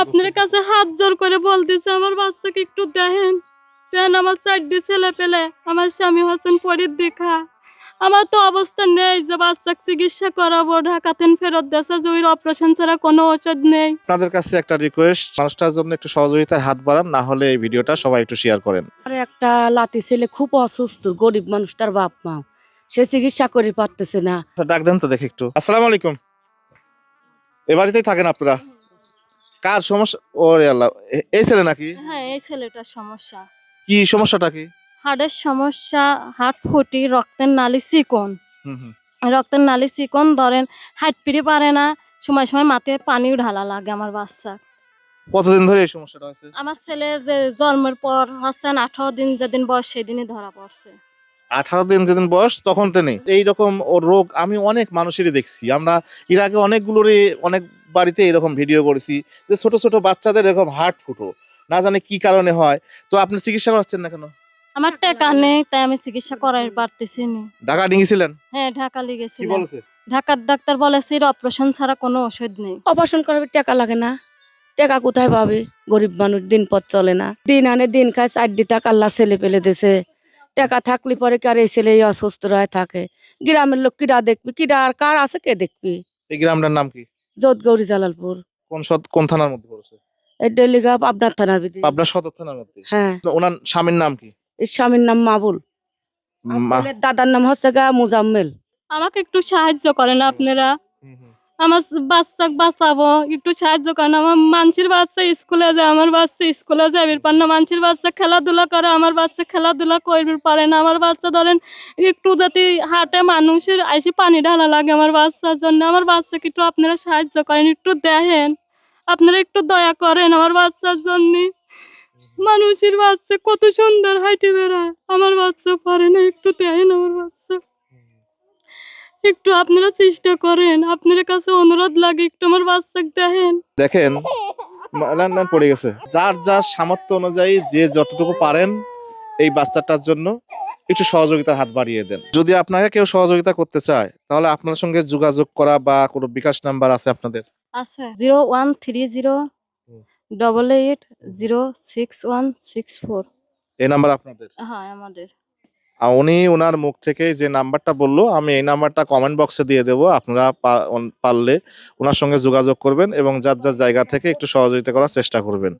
আপনার কাছে হাত জোর করে বলতেছে আমার বাচ্চাকে একটু দেখেন। দেন আমার 4টি ছেলে পেলে, আমার স্বামী হচ্ছেন ফরিদ দেখা। আমার তো অবস্থা নেই যে বাচ্চাকে চিকিৎসা করাবো, ঢাকাতে ফেরত দেশে যে ওই অপারেশন ছাড়া কোনো ওষুধ নেই। আপনাদের কাছে একটা রিকোয়েস্ট, মানুষটার জন্য একটু সহযোগিতার হাত বাড়ান, না হলে এই ভিডিওটা সবাই একটু শেয়ার করেন। আর একটা লাতি ছেলে খুব অসুস্থ, গরিব মানুষ, তার বাপ মা, সে চিকিৎসা করে পারতেছে না। আচ্ছা, ডাক দেন তো দেখি একটু। আসসালামু আলাইকুম। এ বাড়িতেই থাকেন আপনারা? কার সমস্যা? ওরে আল্লাহ, এই ছেলে নাকি? হ্যাঁ, এই ছেলেটার সমস্যা, কি সমস্যাটা কি? হার্টের সমস্যা, হার্ট ফুটি, রক্তের নালি চিকন। হুম হুম। রক্তের নালি চিকন, ধরেন হাঁট পিড়ে পারে না, সময় সময় মাথায় পানিও ঢালা লাগে আমার বাচ্চা। কতদিন ধরে এই সমস্যাটা হয়েছে? আমার ছেলে যে জন্মের পর হচ্ছেন 18 দিন যেদিন বয়স সেদিনই ধরা পড়ছে। 18 দিন যেদিন বয়স তখন থেকে এইরকম ও রোগ আমি অনেক মানুষেরই দেখছি। আমরা এর আগে অনেকগুলোরই অনেক বাড়িতে এরকম ভিডিও করেছি যে ছোট ছোট বাচ্চাদের এরকম হার্ট ফুটো, না জানি কি কারণে হয়। তো আপনি চিকিৎসা করাচ্ছেন না কেন? আমার টাকা নেই, তাই আমি চিকিৎসা করাই পারতেছি না। ঢাকা নিয়ে গেছিলেন? হ্যাঁ, ঢাকা কি লেগেছিলাম। বলেছে? ঢাকার ডাক্তার বলেছে অপারেশন ছাড়া কোনো ওষুধ নেই। অপারেশন করাবে টাকা লাগে না, টাকা কোথায় পাবে? গরিব মানুষ, দিন পথ চলে না, দিন আনে দিন খায়, 4টি টাকা আল্লাহ ছেলে পেলে দেশে। টাকা থাকলে পরে কার এই ছেলে অসুস্থ রয়ে থাকে? গ্রামের লোক কিরা দেখবি, কিরা আর কার আছে কে দেখবি? এই গ্রামটার নাম কি? যোধগৌরী জালালপুর, কোন থানার মধ্যে পড়েছে? এই ডেলিগা আপনার থানার বিধি। পাবনা সদর থানার মধ্যে। হ্যাঁ, ওনার স্বামীর নাম কি? এর স্বামীর নাম মাবুল, আর মা- ছেলের দাদার নাম হচ্ছে গা মুজাম্মেল। আমাকে একটু সাহায্য করেন আপনারা, হুম, হুম। আমার বাচ্চাকে বাঁচাবো, একটু সাহায্য করেন। আমার মানুষের বাচ্চা স্কুলে যায়, আমার বাচ্চা স্কুলে যাবে পারে না। মানুষের বাচ্চা খেলাধুলা করে, আমার বাচ্চা খেলাধুলা করবে পারে না। আমার বাচ্চা ধরেন একটু যদি হাটে মানুষের এসে পানি ঢালা লাগে আমার বাচ্চার জন্য, আমার বাচ্চাকে একটু আপনারা সাহায্য করেন, একটু দেখেন, আপনারা একটু দয়া করেন আমার বাচ্চার জন্য। মানুষের বাচ্চা কত সুন্দর হাইটে বেড়ায়, আমার বাচ্চা পারে না, একটু দেখেন আমার বাচ্চা, একটু আপনারা চেষ্টা করেন, আপনার কাছে অনুরোধ লাগে, একটু আমার বাচ্চাকে দেখেন। দেখেন, লান পড়ে গেছে। যার যার সামর্থ্য অনুযায়ী যে যতটুকু পারেন এই বাচ্চাটার জন্য একটু সহযোগিতার হাত বাড়িয়ে দেন। যদি আপনাকে কেউ সহযোগিতা করতে চায় তাহলে আপনার সঙ্গে যোগাযোগ করা বা কোনো বিকাশ নাম্বার আছে আপনাদের? আছে 0130 হুম। 88066164। এই নাম্বার আপনাদের? হ্যাঁ, আমাদের। উনি ওনার মুখ থেকে যে নাম্বারটা বললো, আমি এই নাম্বারটা কমেন্ট বক্সে দিয়ে দেবো। আপনারা পারলে ওনার সঙ্গে যোগাযোগ করবেন এবং যার যার জায়গা থেকে একটু সহযোগিতা করার চেষ্টা করবেন।